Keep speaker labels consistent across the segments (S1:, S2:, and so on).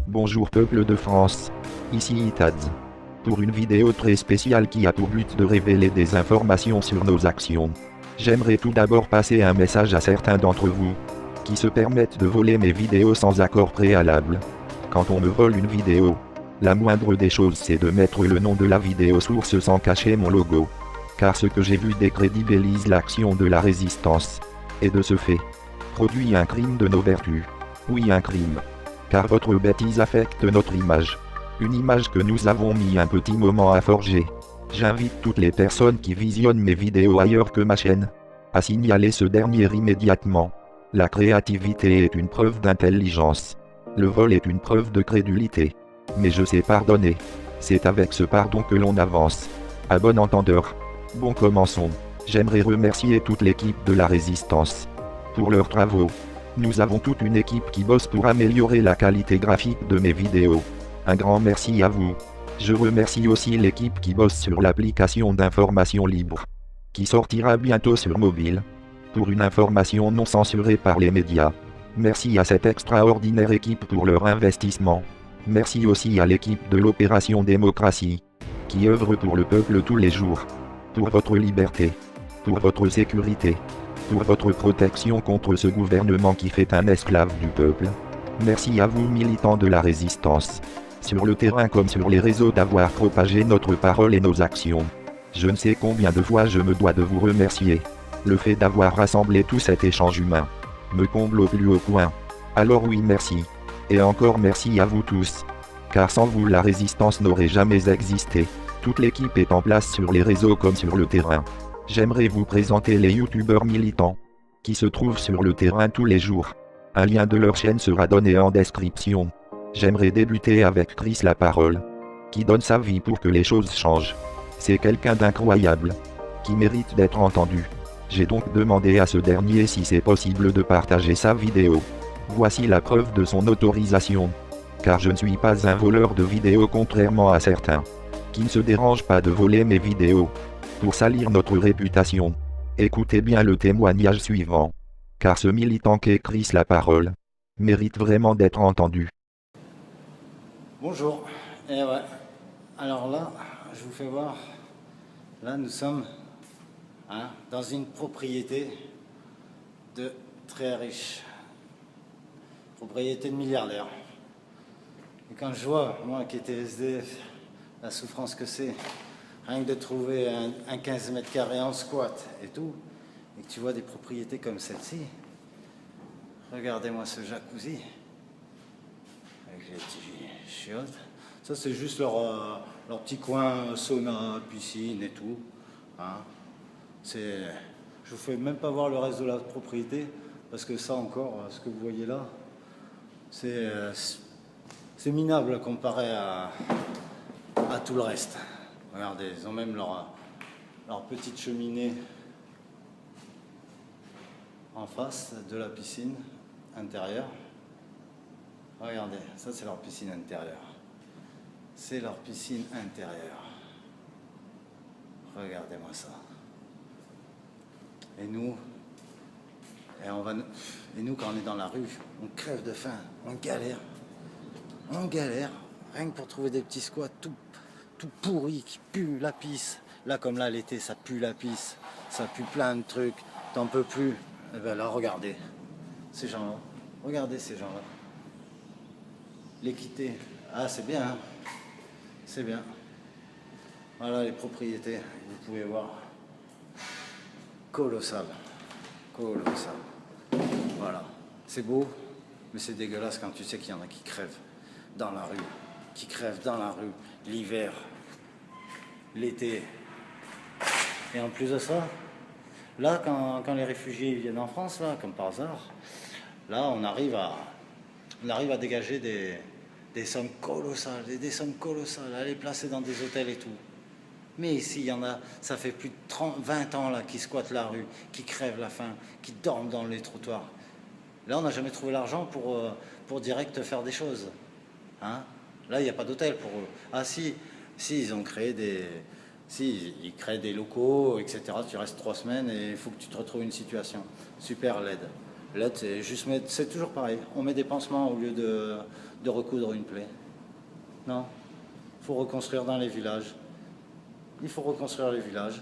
S1: Bonjour peuple de France. Ici Itads. Pour une vidéo très spéciale qui a pour but de révéler des informations sur nos actions. J'aimerais tout d'abord passer un message à certains d'entre vous, qui se permettent de voler mes vidéos sans accord préalable. Quand on me vole une vidéo, la moindre des choses c'est de mettre le nom de la vidéo source sans cacher mon logo. Car ce que j'ai vu décrédibilise l'action de la résistance. Et de ce fait, produit un crime de nos vertus. Oui, un crime. Car votre bêtise affecte notre image. Une image que nous avons mis un petit moment à forger. J'invite toutes les personnes qui visionnent mes vidéos ailleurs que ma chaîne à signaler ce dernier immédiatement. La créativité est une preuve d'intelligence. Le vol est une preuve de crédulité. Mais je sais pardonner. C'est avec ce pardon que l'on avance. À bon entendeur. Bon, commençons. J'aimerais remercier toute l'équipe de la Résistance pour leurs travaux. Nous avons toute une équipe qui bosse pour améliorer la qualité graphique de mes vidéos. Un grand merci à vous. Je remercie aussi l'équipe qui bosse sur l'application d'information libre, qui sortira bientôt sur mobile, pour une information non censurée par les médias. Merci à cette extraordinaire équipe pour leur investissement. Merci aussi à l'équipe de l'Opération Démocratie, qui œuvre pour le peuple tous les jours, pour votre liberté, pour votre sécurité, pour votre protection contre ce gouvernement qui fait un esclave du peuple. Merci à vous militants de la résistance, sur le terrain comme sur les réseaux, d'avoir propagé notre parole et nos actions. Je ne sais combien de fois je me dois de vous remercier. Le fait d'avoir rassemblé tout cet échange humain me comble au plus haut point. Alors oui, merci. Et encore merci à vous tous. Car sans vous la résistance n'aurait jamais existé. Toute l'équipe est en place sur les réseaux comme sur le terrain. J'aimerais vous présenter les youtubeurs militants, qui se trouvent sur le terrain tous les jours. Un lien de leur chaîne sera donné en description. J'aimerais débuter avec Chris La Parole, qui donne sa vie pour que les choses changent. C'est quelqu'un d'incroyable, qui mérite d'être entendu. J'ai donc demandé à ce dernier si c'est possible de partager sa vidéo. Voici la preuve de son autorisation. Car je ne suis pas un voleur de vidéos contrairement à certains, qui ne se dérangent pas de voler mes vidéos pour salir notre réputation. Écoutez bien le témoignage suivant. Car ce militant qu'est Chris La Parole mérite vraiment d'être entendu.
S2: Bonjour. Et ouais. Alors là, je vous fais voir. Là, nous sommes dans une propriété de très riches. Propriété de milliardaires. Et quand je vois, moi qui étais SDF, la souffrance que c'est, rien que de trouver un 15 mètres carrés en squat et tout, et que tu vois des propriétés comme celle-ci, regardez-moi ce jacuzzi, avec les petits chiottes. Ça c'est juste leur petit coin sauna, piscine et tout. Je vous fais même pas voir le reste de la propriété, parce que ça encore, ce que vous voyez là, c'est minable comparé à tout le reste. Regardez, ils ont même leur petite cheminée en face de la piscine intérieure. Regardez, ça c'est leur piscine intérieure. C'est leur piscine intérieure. Regardez-moi ça. Et nous, quand on est dans la rue, on crève de faim, on galère. On galère, rien que pour trouver des petits squats tout pourris qui puent la pisse. Là, comme là, l'été, ça pue la pisse, ça pue plein de trucs, t'en peux plus. Et bien là, regardez ces gens-là. Regardez ces gens-là. L'équité. Ah, c'est bien, hein. C'est bien. Voilà les propriétés, vous pouvez voir. Colossal. Colossal. Voilà. C'est beau, mais c'est dégueulasse quand tu sais qu'il y en a qui crèvent dans la rue. Qui crèvent dans la rue l'hiver, l'été. Et en plus de ça, là, quand les réfugiés viennent en France, là, comme par hasard, là, on arrive à dégager des sommes colossales, des sommes colossales, à les placer dans des hôtels et tout. Mais ici, il y en a, ça fait plus de 20 ans là, qui squattent la rue, qui crèvent la faim, qui dorment dans les trottoirs. Là, on n'a jamais trouvé l'argent pour direct faire des choses. Là, il n'y a pas d'hôtel pour eux. Ah si, ils ont créé ils créent des locaux, etc. Tu restes 3 semaines et il faut que tu te retrouves une situation super laide. L'aide, c'est juste mettre, c'est toujours pareil. On met des pansements au lieu de recoudre une plaie. Non, il faut reconstruire dans les villages. Il faut reconstruire les villages.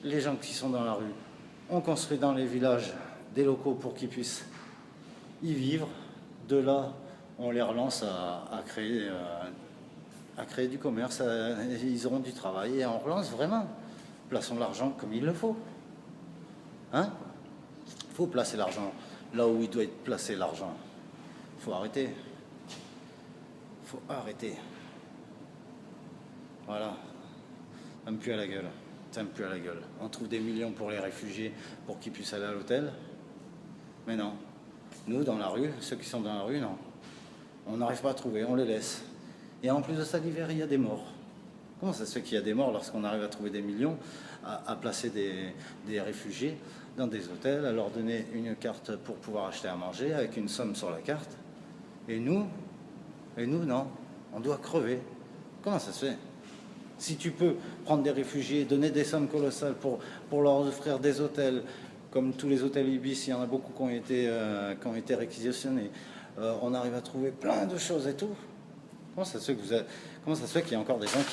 S2: Les gens qui sont dans la rue, on construit dans les villages des locaux pour qu'ils puissent y vivre. De là, on les relance à créer du commerce. Ils auront du travail et on relance vraiment. Plaçons l'argent comme il le faut. Hein? Il faut placer l'argent là où il doit être placé l'argent. Il faut arrêter. Il faut arrêter. Voilà. Ça me pue à la gueule. Ça me pue à la gueule. On trouve des millions pour les réfugiés pour qu'ils puissent aller à l'hôtel. Mais non. Nous, dans la rue, ceux qui sont dans la rue, non. On n'arrive pas à trouver, on les laisse. Et en plus de ça, l'hiver, il y a des morts. Comment ça se fait qu'il y a des morts lorsqu'on arrive à trouver des millions, à placer des réfugiés dans des hôtels, à leur donner une carte pour pouvoir acheter à manger avec une somme sur la carte? Et nous, non. On doit crever. Comment ça se fait? Si tu peux prendre des réfugiés, donner des sommes colossales pour leur offrir des hôtels, comme tous les hôtels Ibis, il y en a beaucoup qui ont été réquisitionnés. On arrive à trouver plein de choses et tout. Comment ça se fait qu'il y a encore des gens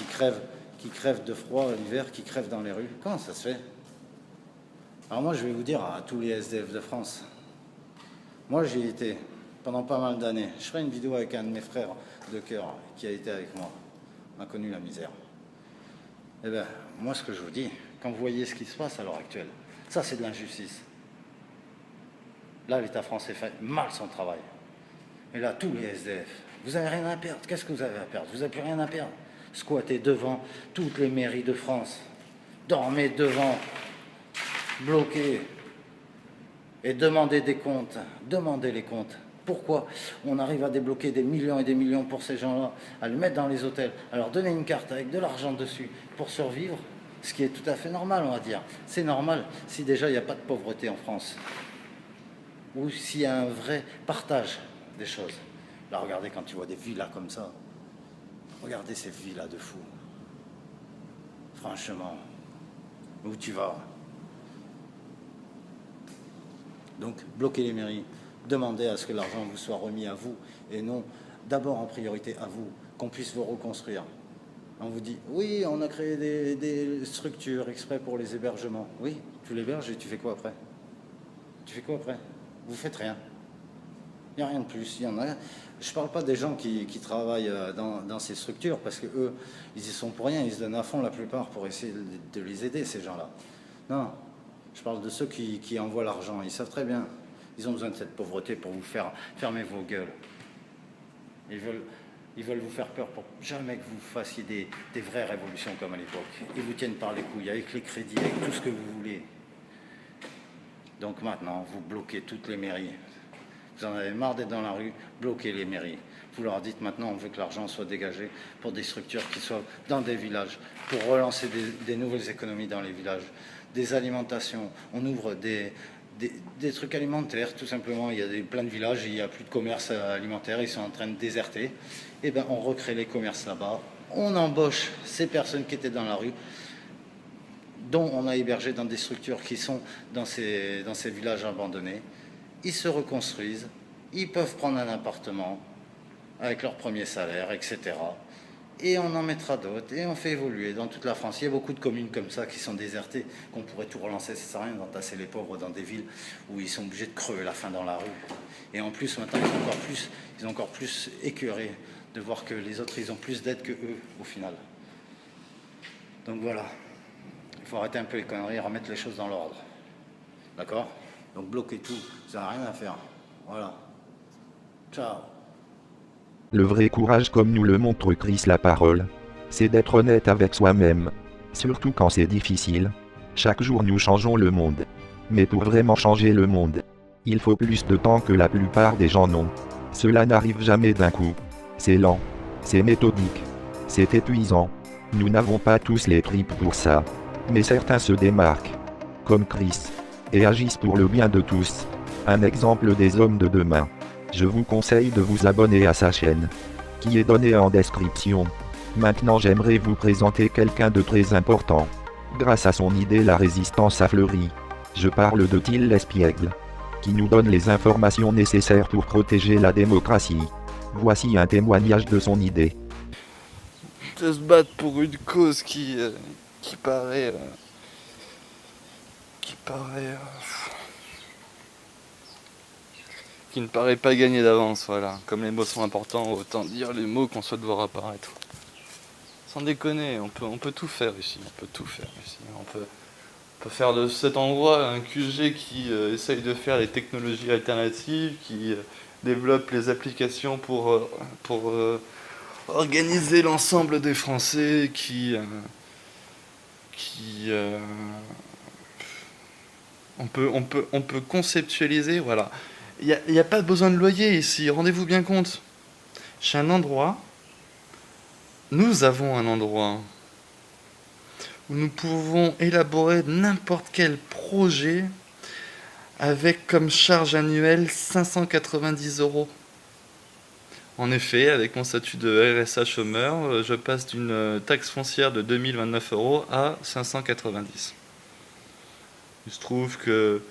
S2: qui crèvent de froid l'hiver, qui crèvent dans les rues? Comment ça se fait? Alors moi, je vais vous dire à tous les SDF de France, moi j'y ai été pendant pas mal d'années. Je ferai une vidéo avec un de mes frères de cœur qui a été avec moi. On a connu la misère. Eh bien, moi ce que je vous dis, quand vous voyez ce qui se passe à l'heure actuelle, ça c'est de l'injustice. Là, l'État français fait mal son travail. Et là, tous les SDF, vous n'avez rien à perdre. Qu'est-ce que vous avez à perdre? Vous n'avez plus rien à perdre. Squattez devant toutes les mairies de France. Dormez devant. Bloquez. Et demandez des comptes. Demandez les comptes. Pourquoi on arrive à débloquer des millions et des millions pour ces gens-là, à les mettre dans les hôtels, à leur donner une carte avec de l'argent dessus pour survivre, ce qui est tout à fait normal, on va dire. C'est normal si déjà il n'y a pas de pauvreté en France. Ou s'il y a un vrai partage des choses. Là, regardez quand tu vois des villas comme ça. Regardez ces villas de fous. Franchement, où tu vas? Donc, bloquez les mairies. Demandez à ce que l'argent vous soit remis à vous et non d'abord en priorité à vous, qu'on puisse vous reconstruire. On vous dit, oui, on a créé des structures exprès pour les hébergements. Oui, tu l'héberges et tu fais quoi après? Tu fais quoi après? Vous faites rien. Il n'y a rien de plus. Il y en a. Je ne parle pas des gens qui travaillent dans ces structures, parce qu'eux, ils y sont pour rien, ils se donnent à fond la plupart pour essayer de les aider, ces gens-là. Non, je parle de ceux qui envoient l'argent. Ils savent très bien. Ils ont besoin de cette pauvreté pour vous faire fermer vos gueules. Ils veulent vous faire peur pour jamais que vous fassiez des vraies révolutions comme à l'époque. Ils vous tiennent par les couilles, avec les crédits, avec tout ce que vous voulez. Donc maintenant, vous bloquez toutes les mairies. Vous en avez marre d'être dans la rue, bloquez les mairies. Vous leur dites maintenant, on veut que l'argent soit dégagé pour des structures qui soient dans des villages, pour relancer des nouvelles économies dans les villages, des alimentations. On ouvre des trucs alimentaires, tout simplement. Il y a plein de villages, il n'y a plus de commerce alimentaire, ils sont en train de déserter. Eh bien, on recrée les commerces là-bas. On embauche ces personnes qui étaient dans la rue, dont on a hébergé dans des structures qui sont dans ces villages abandonnés. Ils se reconstruisent, ils peuvent prendre un appartement avec leur premier salaire, etc. Et on en mettra d'autres, et on fait évoluer dans toute la France. Il y a beaucoup de communes comme ça qui sont désertées, qu'on pourrait tout relancer. Ça ne sert à rien d'entasser les pauvres dans des villes où ils sont obligés de crever la faim dans la rue. Et en plus, maintenant, ils sont encore plus écœurés de voir que les autres, ils ont plus d'aide que eux, au final. Donc voilà. Il faut arrêter un peu les conneries, remettre les choses dans l'ordre. D'accord? Donc bloquez tout, ça n'a rien à faire. Voilà. Ciao.
S1: Le vrai courage, comme nous le montre Christ la parole, c'est d'être honnête avec soi-même. Surtout quand c'est difficile. Chaque jour nous changeons le monde. Mais pour vraiment changer le monde, il faut plus de temps que la plupart des gens n'ont. Cela n'arrive jamais d'un coup. C'est lent. C'est méthodique. C'est épuisant. Nous n'avons pas tous les tripes pour ça. Mais certains se démarquent. Comme Christ. Et agissent pour le bien de tous. Un exemple des hommes de demain. Je vous conseille de vous abonner à sa chaîne, qui est donnée en description. Maintenant j'aimerais vous présenter quelqu'un de très important. Grâce à son idée la résistance a fleuri. Je parle de Till Lespiègle. qui nous donne les informations nécessaires pour protéger la démocratie. Voici un témoignage de son idée.
S3: De se battre pour une cause qui paraît qui ne paraît pas gagner d'avance, voilà. Comme les mots sont importants, autant dire les mots qu'on souhaite voir apparaître. Sans déconner, on peut tout faire ici, On peut faire de cet endroit un QG qui essaye de faire les technologies alternatives, qui développe les applications pour organiser l'ensemble des Français, on peut conceptualiser, voilà. Il n'y a pas besoin de loyer ici, rendez-vous bien compte. Chez un endroit, nous avons un endroit où nous pouvons élaborer n'importe quel projet avec comme charge annuelle 590 euros. En effet, avec mon statut de RSA chômeur, je passe d'une taxe foncière de 2029 euros à 590. Il se trouve que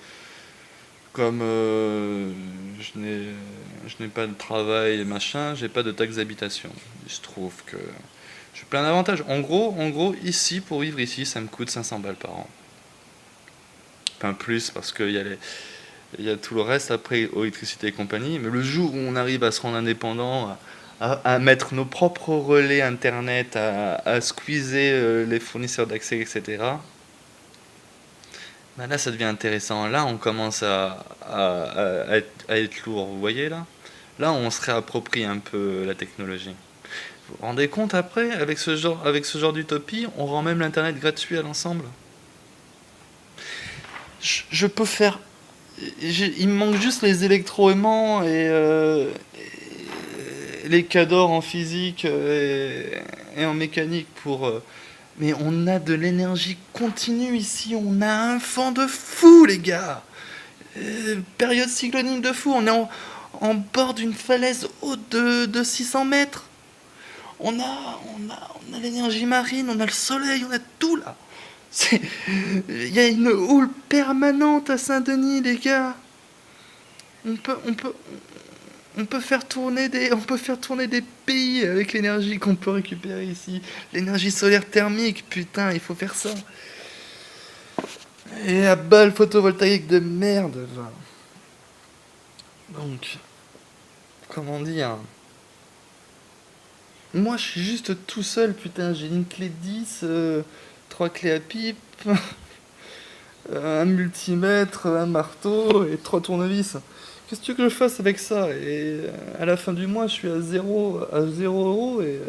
S3: comme je n'ai pas de travail et machin, j'ai pas de taxe d'habitation. Il se trouve que j'ai plein d'avantages. En gros, ici, pour vivre ici, ça me coûte 500 balles par an. Enfin plus, parce qu'il y a tout le reste après, électricité et compagnie. Mais le jour où on arrive à se rendre indépendant, à mettre nos propres relais internet, à squeezer les fournisseurs d'accès, etc., ben là, ça devient intéressant. Là, on commence à être lourd. Vous voyez, là? Là, on se réapproprie un peu la technologie. Vous vous rendez compte, après, avec ce genre d'utopie, on rend même l'Internet gratuit à l'ensemble. Je peux faire... Il me manque juste les électroaimants et les cadors en physique et en mécanique pour... Mais on a de l'énergie continue ici, on a un vent de fou, les gars. Période cyclonique de fou, on est en bord d'une falaise haute de 600 mètres. On a l'énergie marine, on a le soleil, on a tout là. Il y a une houle permanente à Saint-Denis, les gars. On peut faire tourner des pays avec l'énergie qu'on peut récupérer ici. L'énergie solaire thermique, putain, il faut faire ça. Et à balle photovoltaïque de merde. Enfin. Donc, comment dire, moi je suis juste tout seul, putain, j'ai une clé 10, 3 clés à pipe, un multimètre, un marteau et 3 tournevis. Qu'est-ce que tu veux que je fasse avec ça? Et à la fin du mois, je suis à 0 euros et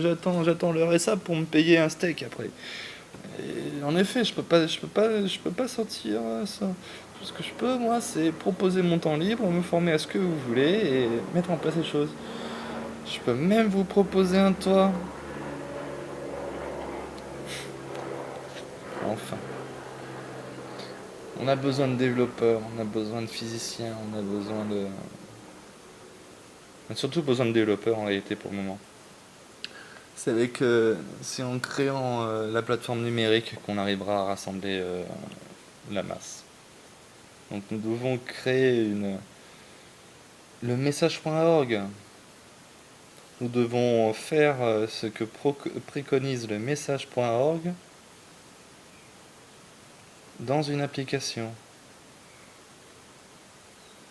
S3: j'attends le RSA pour me payer un steak après. Et en effet, je peux pas sortir ça. Tout ce que je peux, moi, c'est proposer mon temps libre, me former à ce que vous voulez et mettre en place les choses. Je peux même vous proposer un toit. Enfin. On a besoin de développeurs, on a besoin de physiciens, on a surtout besoin de développeurs en réalité pour le moment. C'est en créant la plateforme numérique qu'on arrivera à rassembler la masse. Donc nous devons créer le message.org. Nous devons faire ce que préconise le message.org dans une application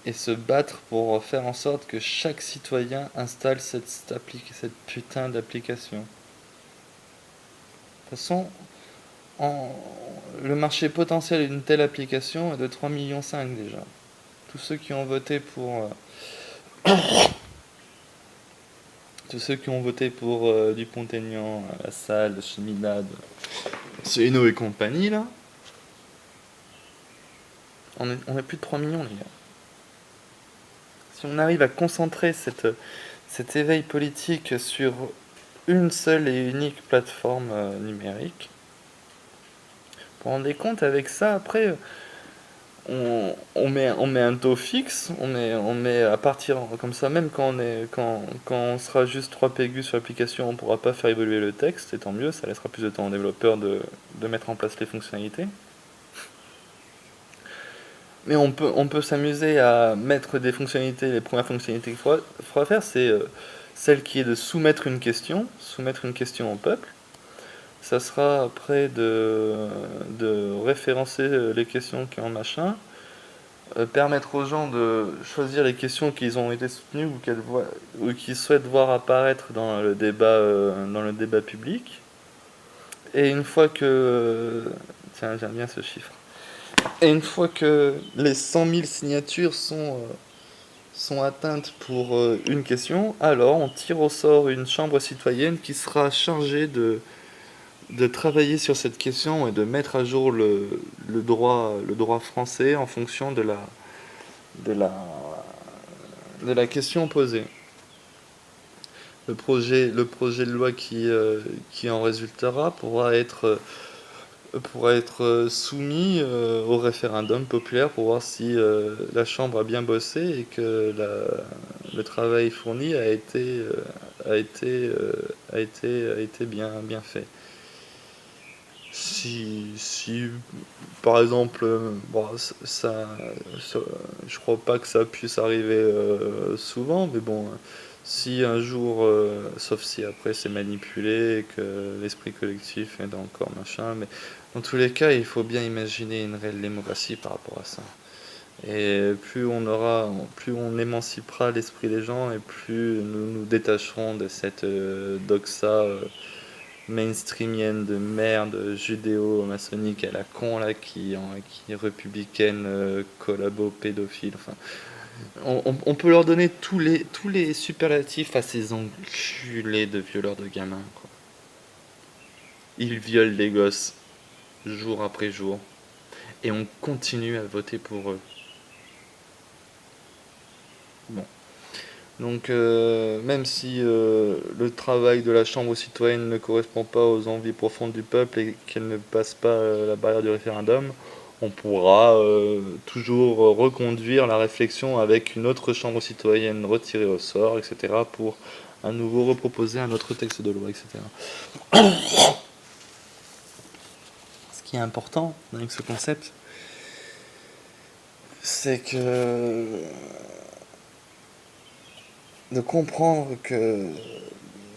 S3: et se battre pour faire en sorte que chaque citoyen installe cette putain d'application. De toute façon, le marché potentiel d'une telle application est de 3,5 millions déjà. Tous ceux qui ont voté pour Dupont-Aignan, Lassalle, Cheminade, Céno et compagnie là, on est plus de 3 millions, les gars. Si on arrive à concentrer cet éveil politique sur une seule et unique plateforme numérique, vous vous rendez compte, avec ça, après, on met un taux fixe, on met à partir comme ça, même quand on sera juste 3 PGU sur l'application, on pourra pas faire évoluer le texte, et tant mieux, ça laissera plus de temps aux développeurs de mettre en place les fonctionnalités. Mais on peut s'amuser à mettre des fonctionnalités. Les premières fonctionnalités qu'il faudra faire, c'est celle qui est de soumettre une question au peuple. Ça sera après de référencer les questions qui ont machin, permettre aux gens de choisir les questions qu'ils ont été soutenues ou qu'ils souhaitent voir apparaître dans le débat public. Et une fois que... Tiens, j'aime bien ce chiffre. Et une fois que les 100 000 signatures sont atteintes pour une question, alors on tire au sort une chambre citoyenne qui sera chargée de travailler sur cette question et de mettre à jour le droit français en fonction de la, de la question posée. Le projet de loi qui en résultera pourra être soumis au référendum populaire pour voir si la Chambre a bien bossé et que le travail fourni a été bien fait. Si par exemple, bon, je crois pas que ça puisse arriver souvent, mais bon, si un jour, sauf si après c'est manipulé et que l'esprit collectif est encore machin, mais dans tous les cas, il faut bien imaginer une réelle démocratie par rapport à ça. Et plus on émancipera l'esprit des gens, et plus nous nous détacherons de cette doxa mainstreamienne de merde judéo-maçonnique à la con là qui est républicaine, collabo pédophile. Enfin, on peut leur donner tous les superlatifs à ces enculés de violeurs de gamins, quoi. Ils violent des gosses jour après jour et on continue à voter pour eux. Bon. Donc même si le travail de la Chambre citoyenne ne correspond pas aux envies profondes du peuple et qu'elle ne passe pas la barrière du référendum, on pourra toujours reconduire la réflexion avec une autre Chambre citoyenne retirée au sort, etc., pour à nouveau reproposer un autre texte de loi, etc. Ce qui est important avec ce concept, c'est que de comprendre que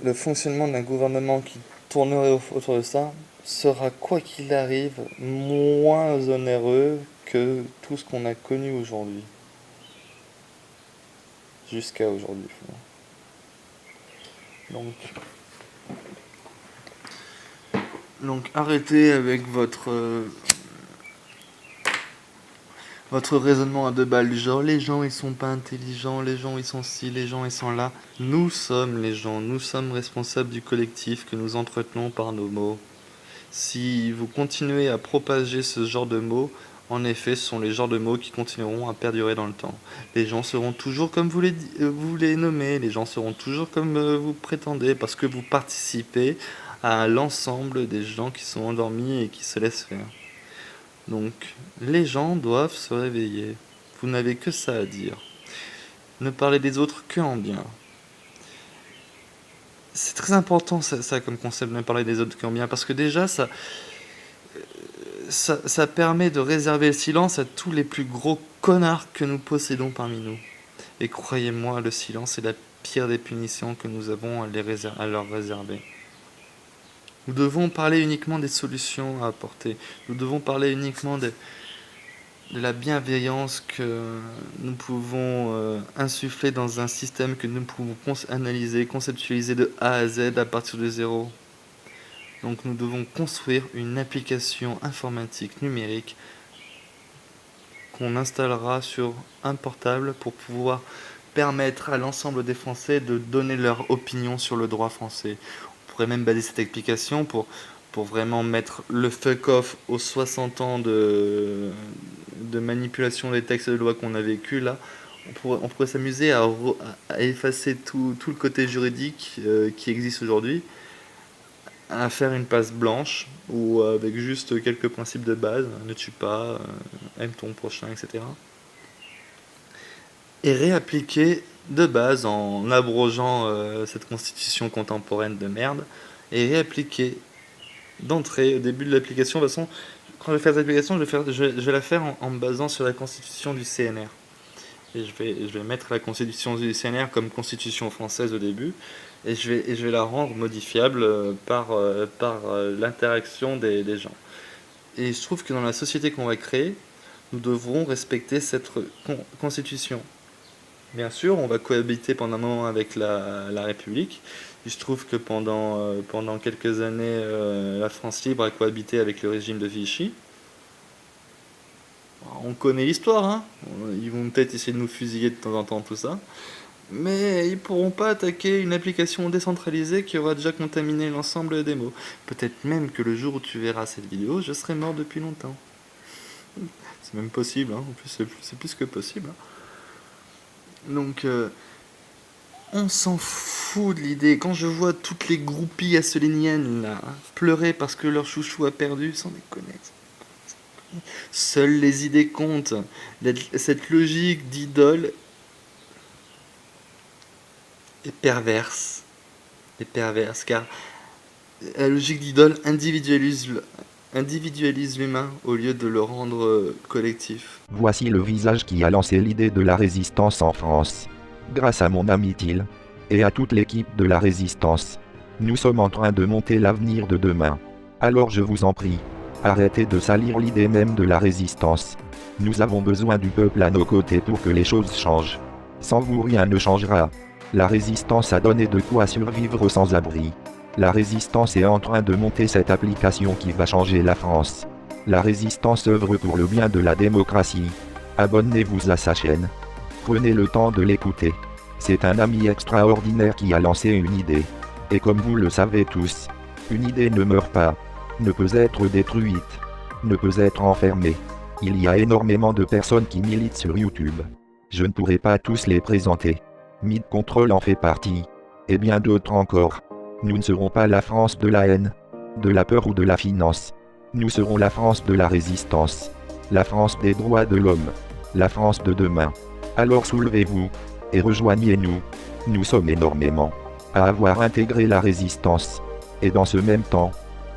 S3: le fonctionnement d'un gouvernement qui tournerait autour de ça sera, quoi qu'il arrive, moins onéreux que tout ce qu'on a connu aujourd'hui. Jusqu'à aujourd'hui. Donc arrêtez avec votre raisonnement à deux balles du genre les gens ils sont pas intelligents, les gens ils sont ci, les gens ils sont là. Nous sommes les gens, nous sommes responsables du collectif que nous entretenons par nos mots. Si vous continuez à propager ce genre de mots, en effet ce sont les genres de mots qui continueront à perdurer dans le temps. Les gens seront toujours comme vous les nommez, les gens seront toujours comme vous prétendez, parce que vous participez à l'ensemble des gens qui sont endormis et qui se laissent faire. Donc, les gens doivent se réveiller. Vous n'avez que ça à dire. Ne parlez des autres que en bien. C'est très important ça comme concept, de ne parler des autres qu'en bien, parce que déjà, ça permet de réserver le silence à tous les plus gros connards que nous possédons parmi nous. Et croyez-moi, le silence est la pire des punitions que nous avons à leur réserver. Nous devons parler uniquement des solutions à apporter. Nous devons parler uniquement de la bienveillance que nous pouvons insuffler dans un système que nous pouvons analyser, conceptualiser de A à Z à partir de zéro. Donc nous devons construire une application informatique numérique qu'on installera sur un portable pour pouvoir permettre à l'ensemble des Français de donner leur opinion sur le droit français. On pourrait même baser cette application pour vraiment mettre le fuck-off aux 60 ans de manipulation des textes de loi qu'on a vécu là. On pourrait s'amuser à effacer tout le côté juridique qui existe aujourd'hui, à faire une page blanche ou avec juste quelques principes de base, ne tue pas, aime ton prochain, etc. Et réappliquer de base en abrogeant cette constitution contemporaine de merde, et réappliquer d'entrée au début de l'application. De toute façon, quand je vais faire cette application, je vais la faire en me basant sur la constitution du CNR. Et je vais mettre la constitution du CNR comme constitution française au début, et je vais la rendre modifiable par l'interaction des gens. Et je trouve que dans la société qu'on va créer, nous devrons respecter cette constitution. Bien sûr, on va cohabiter pendant un moment avec la République. Il se trouve que pendant quelques années, la France libre a cohabité avec le régime de Vichy. On connaît l'histoire, hein. Ils vont peut-être essayer de nous fusiller de temps en temps, tout ça. Mais ils pourront pas attaquer une application décentralisée qui aura déjà contaminé l'ensemble des mots. Peut-être même que le jour où tu verras cette vidéo, je serai mort depuis longtemps. C'est même possible, hein. En plus, c'est plus que possible, hein. Donc, on s'en fout de l'idée. Quand je vois toutes les groupies asseléniennes là pleurer parce que leur chouchou a perdu, sans déconner. Seules les idées comptent. Cette logique d'idole est perverse. Car la logique d'idole individualise l'humain au lieu de le rendre collectif.
S1: Voici le visage qui a lancé l'idée de la résistance en France. Grâce à mon ami Thiel et à toute l'équipe de la résistance, nous sommes en train de monter l'avenir de demain. Alors je vous en prie, arrêtez de salir l'idée même de la résistance. Nous avons besoin du peuple à nos côtés pour que les choses changent. Sans vous rien ne changera. La résistance a donné de quoi survivre aux sans-abri. La résistance est en train de monter cette application qui va changer la France. La résistance œuvre pour le bien de la démocratie. Abonnez-vous à sa chaîne. Prenez le temps de l'écouter. C'est un ami extraordinaire qui a lancé une idée. Et comme vous le savez tous, une idée ne meurt pas, ne peut être détruite, ne peut être enfermée. Il y a énormément de personnes qui militent sur YouTube. Je ne pourrai pas tous les présenter. Mid Control en fait partie. Et bien d'autres encore. Nous ne serons pas la France de la haine, de la peur ou de la finance. Nous serons la France de la résistance. La France des droits de l'homme. La France de demain. Alors soulevez-vous et rejoignez-nous. Nous sommes énormément à avoir intégré la résistance. Et dans ce même temps,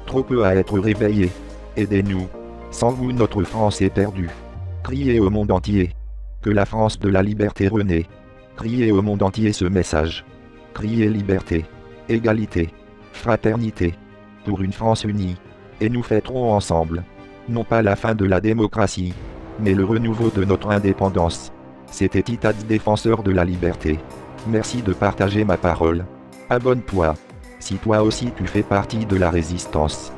S1: trop peu à être réveillés. Aidez-nous. Sans vous notre France est perdue. Criez au monde entier que la France de la liberté renaît. Criez au monde entier ce message. Criez liberté, égalité, fraternité, pour une France unie. Et nous fêterons ensemble, non pas la fin de la démocratie, mais le renouveau de notre indépendance. C'était Itats, défenseur de la liberté. Merci de partager ma parole. Abonne-toi, si toi aussi tu fais partie de la résistance.